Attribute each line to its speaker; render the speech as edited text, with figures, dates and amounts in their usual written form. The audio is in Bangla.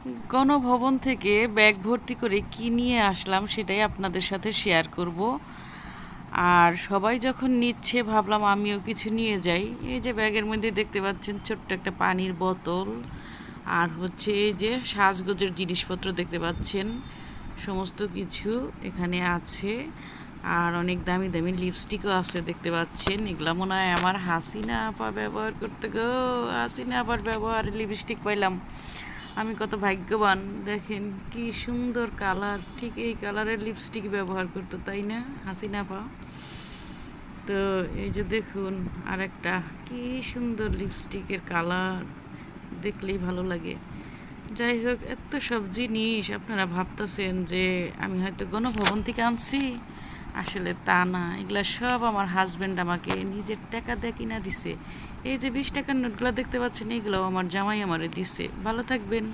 Speaker 1: গণভবন থেকে ব্যাগ ভর্তি করে কি নিয়ে আসলাম সেটাই আপনাদের সাথে শেয়ার করব। আর সবাই যখন নিচ্ছে ভাবলাম আমিও কিছু নিয়ে যাই। এই যে ব্যাগের মধ্যে দেখতে পাচ্ছেন ছোট্ট একটা পানির বোতল, আর হচ্ছে এই যে সাজগোজের জিনিসপত্র দেখতে পাচ্ছেন, সমস্ত কিছু এখানে আছে। আর অনেক দামি দামি লিপস্টিকও আছে দেখতে পাচ্ছেন। এগুলা মনে হয় আমার হাসিনা আপা ব্যবহার করতে গো। হাসিনা আপার ব্যবহার লিপস্টিক পাইলাম, আমি কত ভাগ্যবান। দেখেন কি সুন্দর কালার, ঠিক এই কালারের লিপস্টিক ব্যবহার করতো, তাই না হাসিনা আপা? তো এই যে দেখুন আরেকটা কি সুন্দর লিপস্টিকের কালার, দেখলেই ভালো লাগে। যাই হোক, এত সব জিনিস আপনারা ভাবতেছেন যে আমি হয়তো গণভবন থেকে আনছি, আসলে তা না। এগুলা সব আমার হাজব্যান্ড আমাকে নিজের টাকা দিয়ে কিনা দিছে। এই যে 20 টাকার নোটগুলো দেখতে পাচ্ছেন, এগুলোও আমার জামাই আমারে দিছে। ভালো থাকবেন।